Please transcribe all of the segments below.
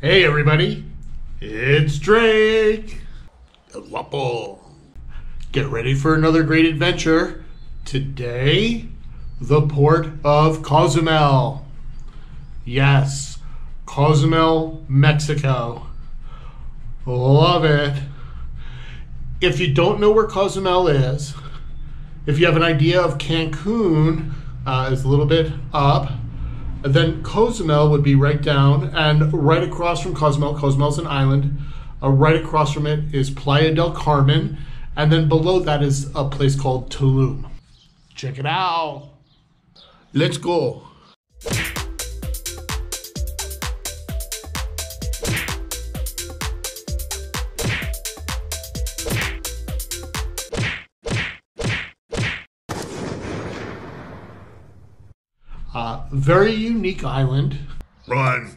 Hey everybody, it's Drake. El Guapo. Get ready for another great adventure. Today, the port of Cozumel. Yes, Cozumel, Mexico. Love it. If you don't know where Cozumel is, if you have an idea of Cancun, is a little bit up, then Cozumel would be right down, and right across from Cozumel, Cozumel's an island, right across from it is Playa del Carmen, and then below that is a place called Tulum. Check it out. Let's go. Very unique island. Run.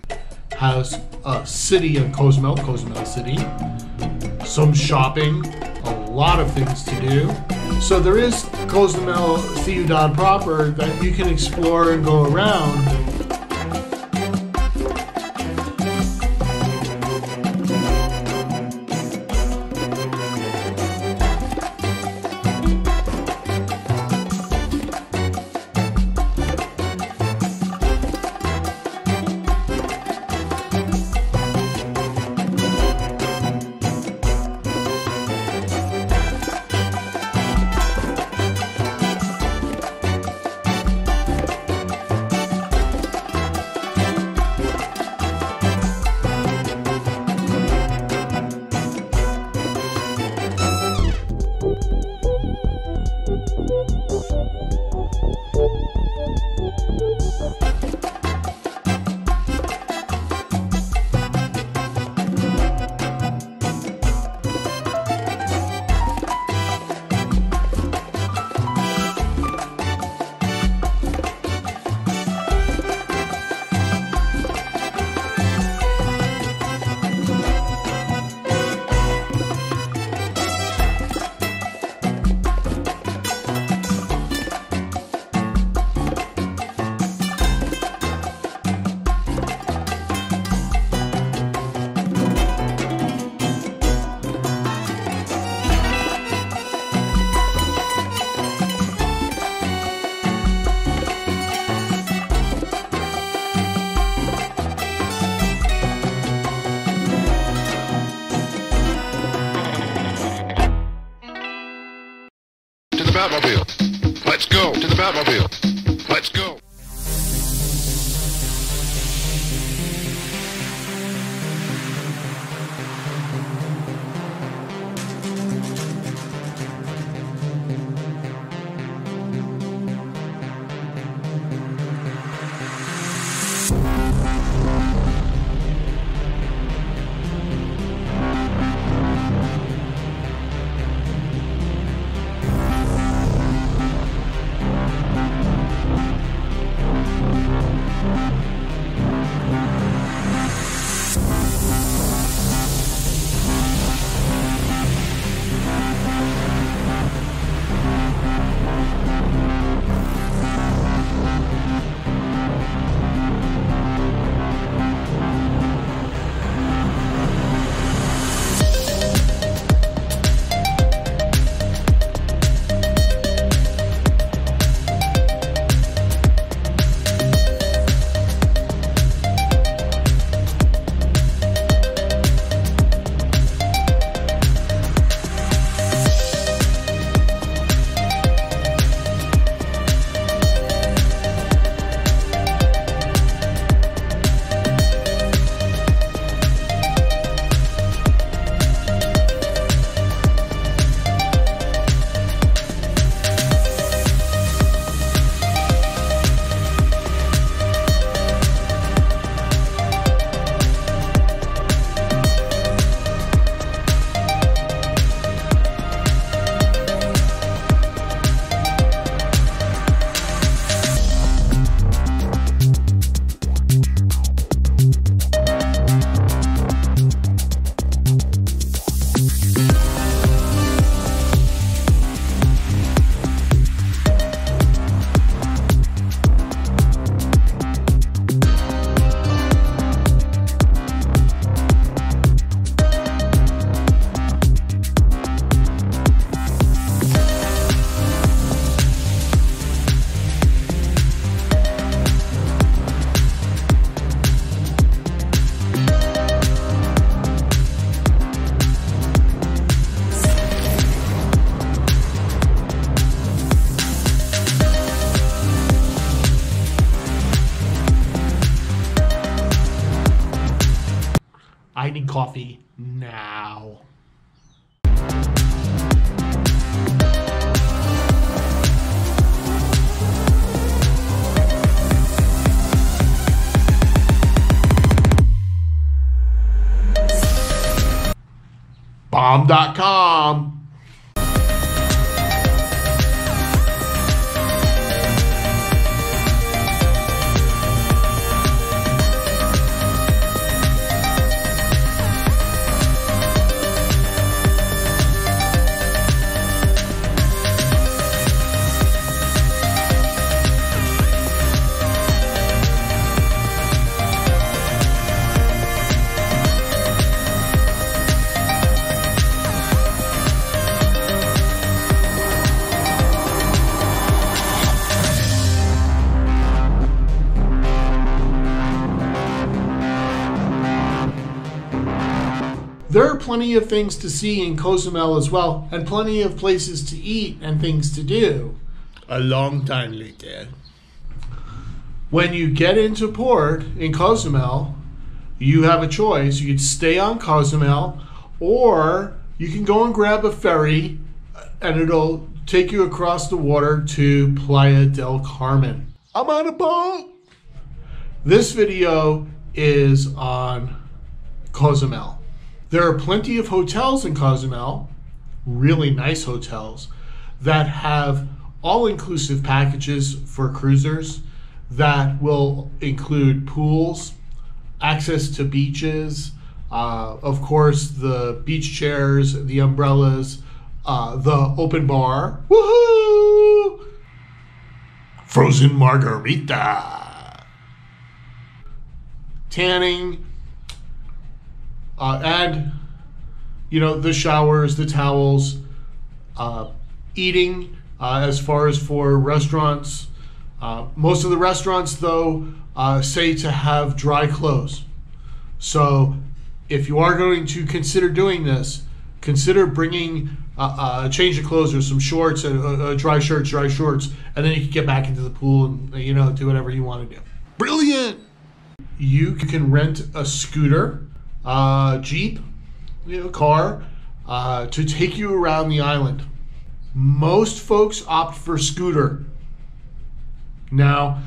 Has a city in Cozumel, Cozumel City. Some shopping, a lot of things to do. So there is Cozumel Ciudad proper that you can explore and go around. Batmobile. Let's go to the Batmobile. Let's go. I need coffee now. Bomb.com. There are plenty of things to see in Cozumel as well, and plenty of places to eat and things to do. A long time later. When you get into port in Cozumel, you have a choice. You can stay on Cozumel, or you can go and grab a ferry, and it'll take you across the water to Playa del Carmen. I'm on a boat! This video is on Cozumel. There are plenty of hotels in Cozumel, really nice hotels, that have all-inclusive packages for cruisers that will include pools, access to beaches, of course the beach chairs, the umbrellas, the open bar, woohoo! Frozen margarita, tanning, and, you know, the showers, the towels, eating, as far as for restaurants. Most of the restaurants, though, say to have dry clothes. So if you are going to consider doing this, consider bringing a change of clothes or some shorts, dry shirts, and then you can get back into the pool and, you know, do whatever you want to do. Brilliant! You can rent a scooter, Jeep, you know, car, to take you around the island. Most folks opt for scooter. Now,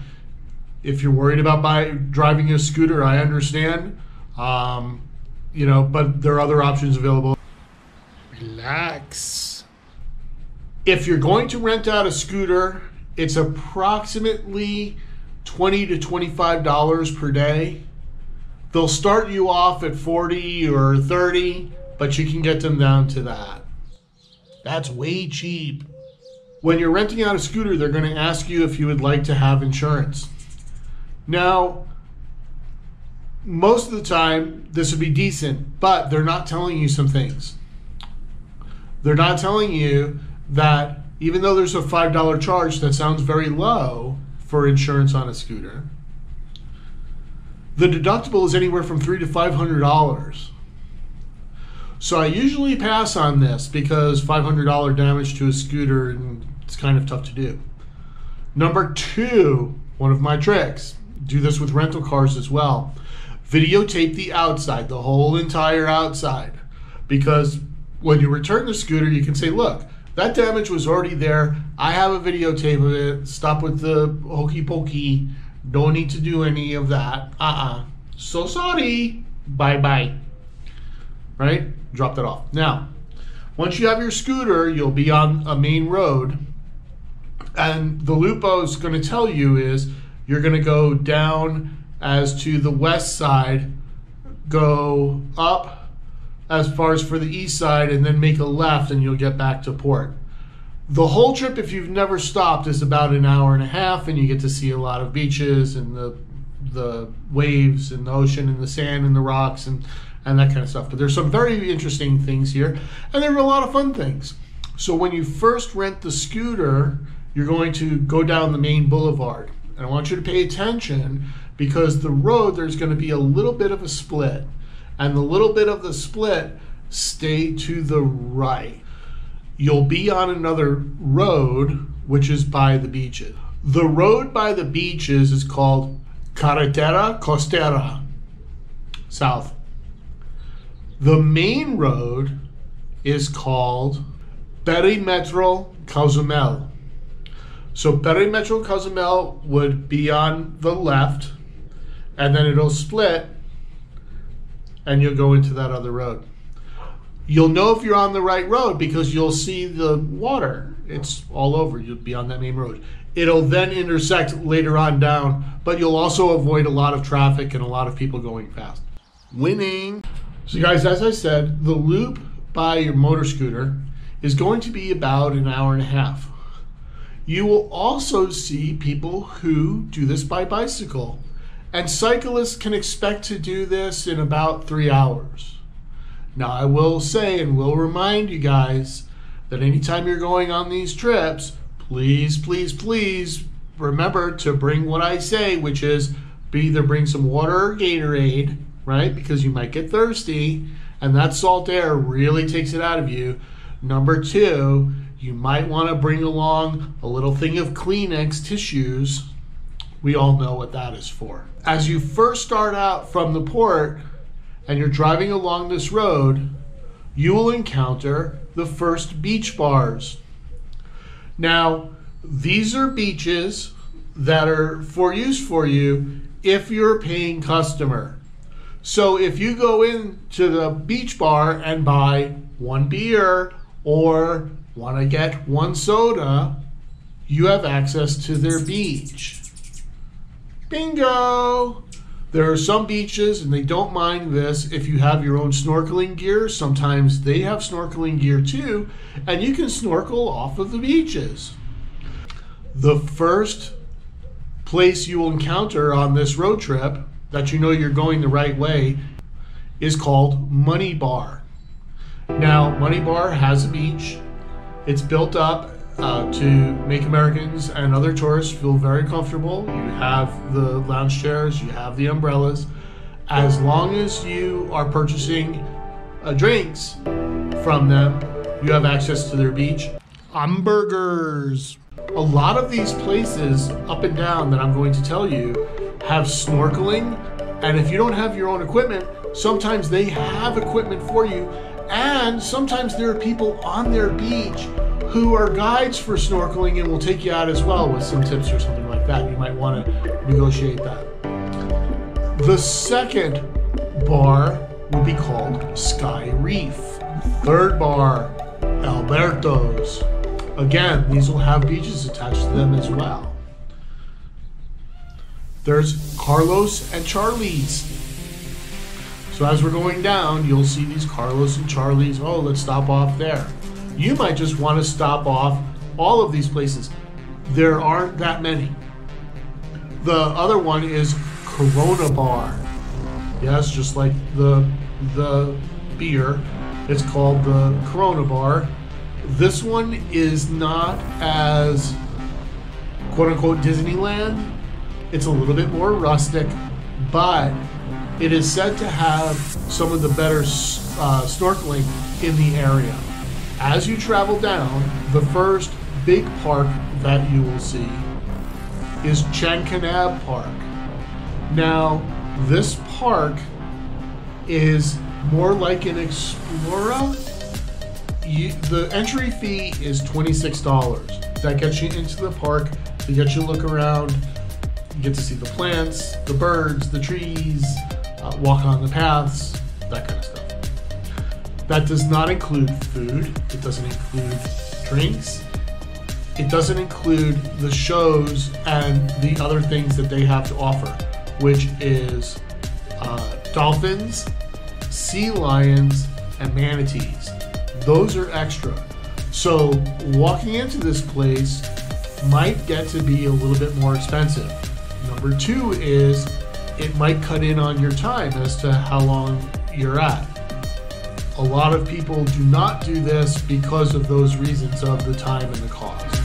if you're worried about driving a scooter, I understand, you know, but there are other options available. Relax. If you're going to rent out a scooter, it's approximately $20 to $25 per day. They'll start you off at $40 or $30, but you can get them down to that. That's way cheap. When you're renting out a scooter, they're going to ask you if you would like to have insurance. Now, most of the time, this would be decent, but they're not telling you some things. They're not telling you that even though there's a $5 charge, that sounds very low for insurance on a scooter. The deductible is anywhere from $300 to $500. So I usually pass on this because $500 damage to a scooter, and it's kind of tough to do. Number two, one of my tricks, do this with rental cars as well. Videotape the outside, the whole entire outside. Because when you return the scooter, you can say, look, that damage was already there. I have a videotape of it. Stop with the hokey pokey. Don't need to do any of that. So sorry. Bye-bye. Right? Drop that off. Now, once you have your scooter, you'll be on a main road. And the Lupo is going to tell you is you're going to go down as to the west side, go up as far as for the east side, and then make a left and you'll get back to port. The whole trip, if you've never stopped, is about an hour and a half, and you get to see a lot of beaches and the waves and the ocean and the sand and the rocks and that kind of stuff. But there's some very interesting things here, and there are a lot of fun things. So when you first rent the scooter, you're going to go down the main boulevard. And I want you to pay attention because the road, there's going to be a little bit of a split. And the little bit of the split, stay to the right. You'll be on another road, which is by the beaches. The road by the beaches is called Carretera Costera, south. The main road is called Perimetro Cozumel. So Perimetro Cozumel would be on the left, and then it'll split, and you'll go into that other road. You'll know if you're on the right road because you'll see the water. It's all over. You'll be on that main road. It'll then intersect later on down, but you'll also avoid a lot of traffic and a lot of people going fast. Winning. So guys, as I said, the loop by your motor scooter is going to be about an hour and a half. You will also see people who do this by bicycle, and cyclists can expect to do this in about 3 hours. Now I will say and will remind you guys that anytime you're going on these trips, please, please, please remember to bring what I say, which is either bring some water or Gatorade, right? Because you might get thirsty, and that salt air really takes it out of you. Number 2, you might want to bring along a little thing of Kleenex tissues. We all know what that is for. As you first start out from the port and you're driving along this road, you will encounter the first beach bars. Now, these are beaches that are for you if you're a paying customer. So if you go into the beach bar and buy 1 beer or want to get 1 soda, you have access to their beach. Bingo! There are some beaches, and they don't mind this, if you have your own snorkeling gear. Sometimes they have snorkeling gear too, and you can snorkel off of the beaches. The first place you will encounter on this road trip that you know you're going the right way is called Money Bar. Now, Money Bar has a beach. It's built up to make Americans and other tourists feel very comfortable. You have the lounge chairs, you have the umbrellas. As long as you are purchasing drinks from them, you have access to their beach. Hamburgers. A lot of these places up and down that I'm going to tell you have snorkeling, and if you don't have your own equipment, sometimes they have equipment for you, and sometimes there are people on their beach who are guides for snorkeling and will take you out as well with some tips or something like that. You might want to negotiate that. The second bar will be called Sky Reef. Third bar, Abiertos. Again, these will have beaches attached to them as well. There's Carlos and Charlie's. So as we're going down, you'll see these Carlos and Charlie's. Oh, let's stop off there. You might just want to stop off all of these places. There aren't that many. The other one is Corona Bar. Yes, just like the beer. It's called the Corona Bar. This one is not as quote-unquote Disneyland. It's a little bit more rustic, but it is said to have some of the better snorkeling in the area. As you travel down, the first big park that you will see is Chancanab Park. Now, this park is more like an Explorer. The entry fee is $26. That gets you into the park, to get you to look around, you get to see the plants, the birds, the trees, walk on the paths, that kind of stuff. That does not include food. It doesn't include drinks. It doesn't include the shows and the other things that they have to offer, which is dolphins, sea lions, and manatees. Those are extra. So walking into this place might get to be a little bit more expensive. Number 2 is it might cut in on your time as to how long you're at. A lot of people do not do this because of those reasons of the time and the cost.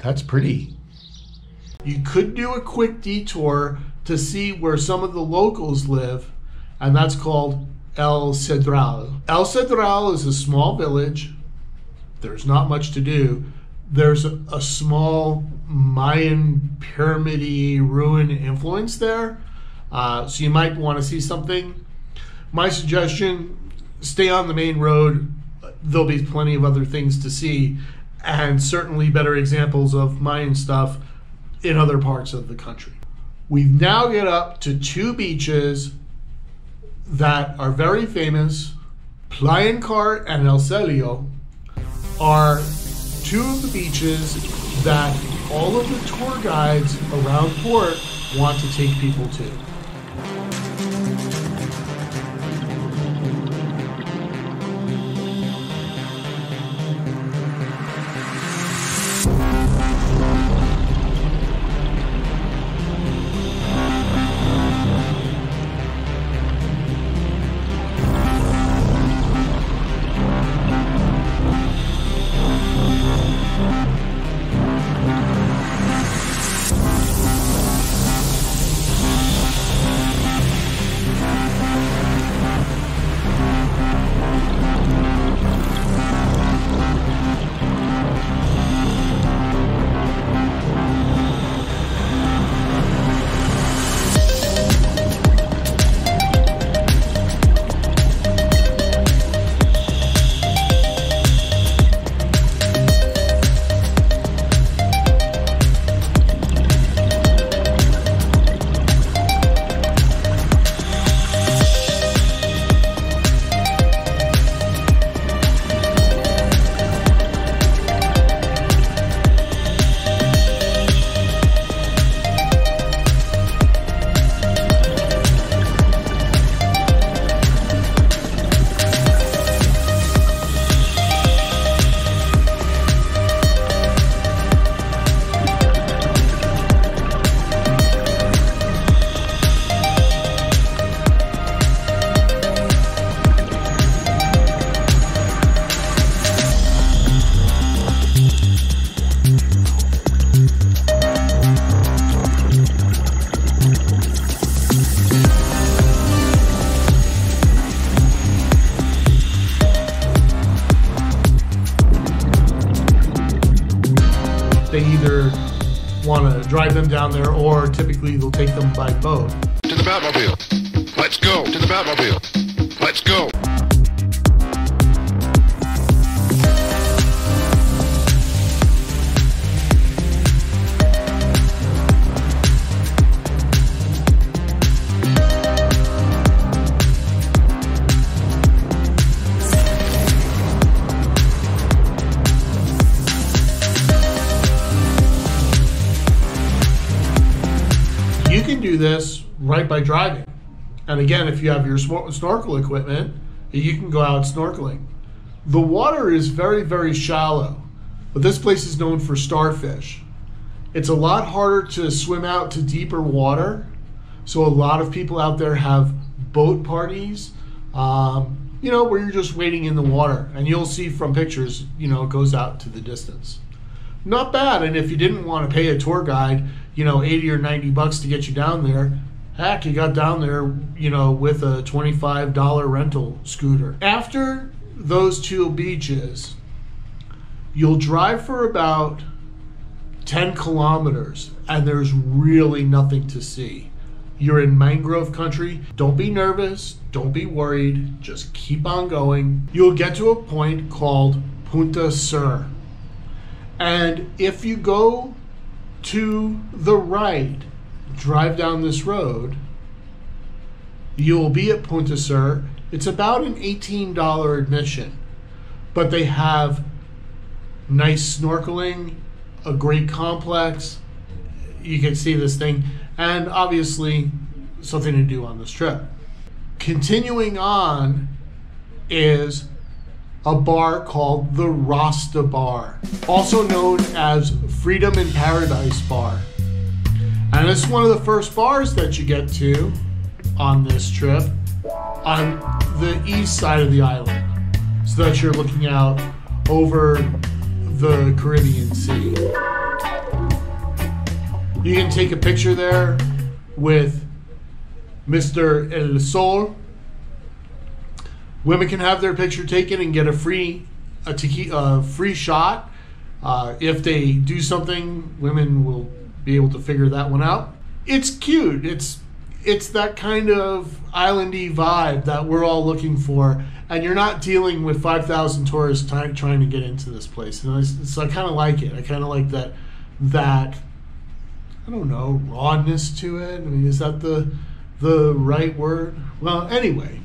That's pretty. You could do a quick detour to see where some of the locals live, and that's called El Cedral. El Cedral is a small village. There's not much to do. There's a small Mayan pyramid-y ruin influence there, so you might want to see something. My suggestion, stay on the main road. There'll be plenty of other things to see, and certainly better examples of Mayan stuff in other parts of the country. We've now get up to two beaches that are very famous. Playa Encart and El Celio are two of the beaches that all of the tour guides around port want to take people to. They either want to drive them down there, or typically they'll take them by boat. To the Batmobile. Let's go. To the Batmobile. Let's go. You can do this right by driving. And again, if you have your snorkel equipment, you can go out snorkeling. The water is very, very shallow, but this place is known for starfish. It's a lot harder to swim out to deeper water, so a lot of people out there have boat parties, you know, where you're just waiting in the water, and you'll see from pictures, you know, it goes out to the distance. Not bad, and if you didn't want to pay a tour guide, you know, 80 or 90 bucks to get you down there, heck, you got down there, you know, with a $25 rental scooter. After those two beaches, you'll drive for about 10 kilometers, and there's really nothing to see. You're in mangrove country. Don't be nervous, don't be worried, just keep on going. You'll get to a point called Punta Sur. And if you go to the right, drive down this road, you'll be at Punta Sur. It's about an $18 admission, but they have nice snorkeling, a great complex. You can see this thing, and obviously something to do on this trip. Continuing on is a bar called the Rasta Bar, also known as Freedom in Paradise Bar. And it's one of the first bars that you get to on this trip on the east side of the island, so that you're looking out over the Caribbean Sea. You can take a picture there with Mr. El Sol. Women can have their picture taken and get a free shot. If they do something, women will be able to figure that one out. It's cute. It's that kind of islandy vibe that we're all looking for, and you're not dealing with 5,000 tourists trying to get into this place. And so I kind of like it. I kind of like that I don't know, rawness to it. I mean, is that the right word? Well, anyway,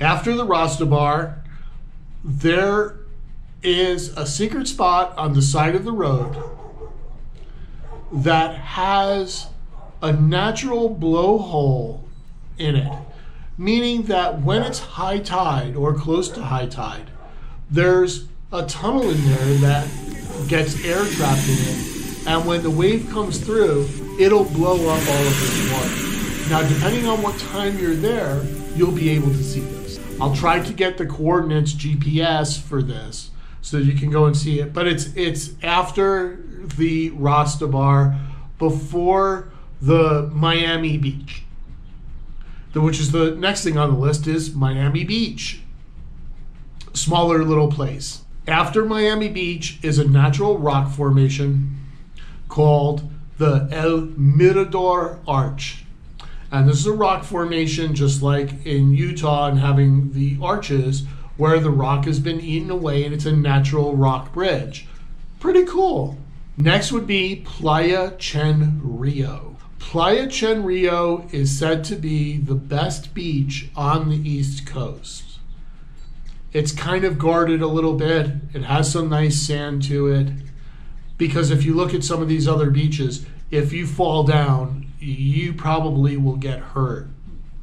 after the Rasta Bar, there is a secret spot on the side of the road that has a natural blowhole in it, meaning that when it's high tide or close to high tide, there's a tunnel in there that gets air trapped in it, and when the wave comes through, it'll blow up all of this water. Now, depending on what time you're there, you'll be able to see this. I'll try to get the coordinates GPS for this so that you can go and see it, but it's after the Rasta Bar, before the Miami Beach, which is the next thing on the list is Miami Beach. Smaller little place. After Miami Beach is a natural rock formation called the El Mirador Arch. And this is a rock formation just like in Utah and having the arches where the rock has been eaten away, and it's a natural rock bridge. Pretty cool. Next would be Playa Chen Rio. Playa Chen Rio is said to be the best beach on the East Coast. It's kind of guarded a little bit. It has some nice sand to it, because if you look at some of these other beaches, if you fall down, you probably will get hurt.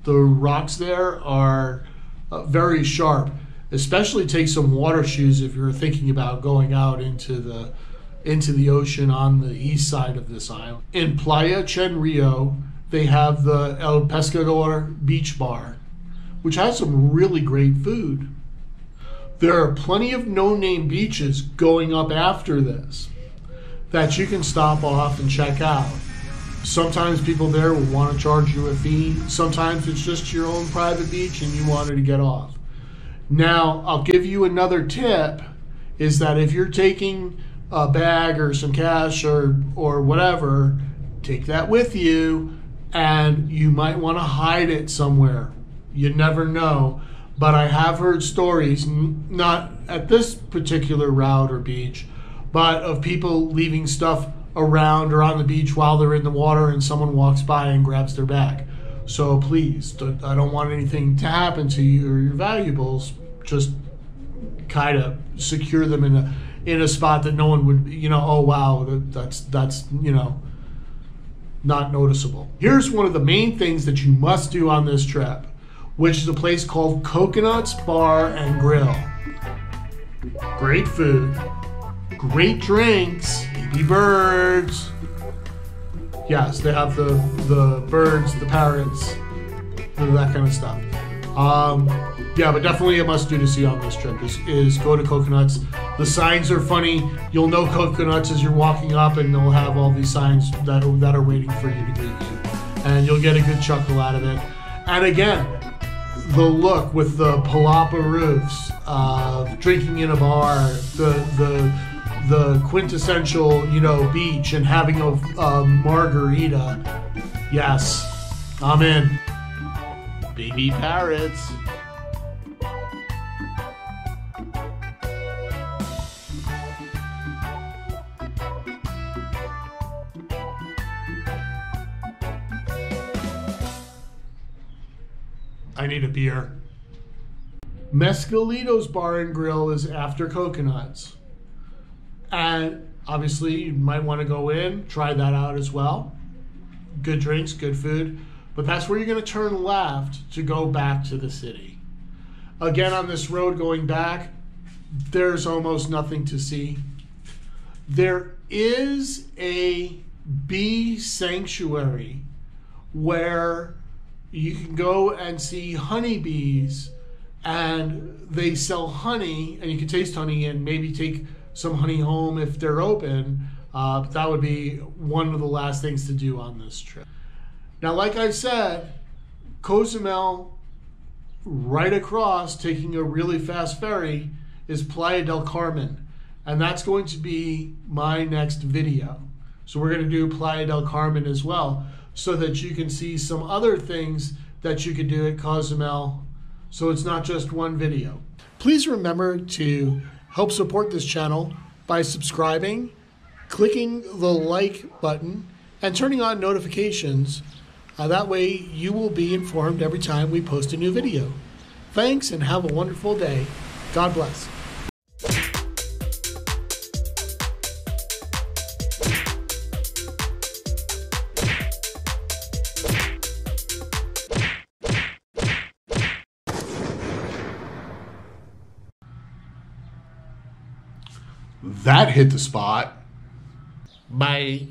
The rocks there are very sharp. Especially take some water shoes if you're thinking about going out into the ocean on the east side of this island. In Playa Chen Rio, they have the El Pescador Beach Bar, which has some really great food. There are plenty of no-name beaches going up after this that you can stop off and check out. Sometimes people there will want to charge you a fee. Sometimes it's just your own private beach and you wanted to get off. Now, I'll give you another tip, is that if you're taking a bag or some cash or whatever, take that with you, and you might want to hide it somewhere. You never know. But I have heard stories, not at this particular route or beach, but of people leaving stuff around or on the beach while they're in the water and someone walks by and grabs their bag. So please, I don't want anything to happen to you or your valuables. Just kind of secure them in a spot that no one would, oh wow, that's not noticeable. Here's one of the main things that you must do on this trip, which is a place called Coconuts Bar and Grill. Great food, great drinks, baby birds. Yes, they have the birds, the parrots, that kind of stuff. Yeah, but definitely a must do to see on this trip is go to Coconuts. The signs are funny. You'll know Coconuts as you're walking up, and they'll have all these signs that are waiting for you to greet you. And you'll get a good chuckle out of it. And again, the look with the palapa roofs, drinking in a bar, the quintessential, beach, and having a margarita. Yes, I'm in. Baby parrots. I need a beer. Mescalito's Bar and Grill is after Coconuts. And obviously you might want to go in, try that out as well. Good drinks, good food. But that's where you're going to turn left to go back to the city. Again, on this road going back, there's almost nothing to see. There is a bee sanctuary where you can go and see honeybees, and they sell honey, and you can taste honey and maybe take some honey home if they're open. But that would be one of the last things to do on this trip. Now, like I said, Cozumel, right across, taking a really fast ferry, is Playa del Carmen. And that's going to be my next video. So we're going to do Playa del Carmen as well, so that you can see some other things that you could do at Cozumel. So it's not just one video. Please remember to help support this channel by subscribing, clicking the like button, and turning on notifications. That way you will be informed every time we post a new video. Thanks and have a wonderful day. God bless. That hit the spot. Bye.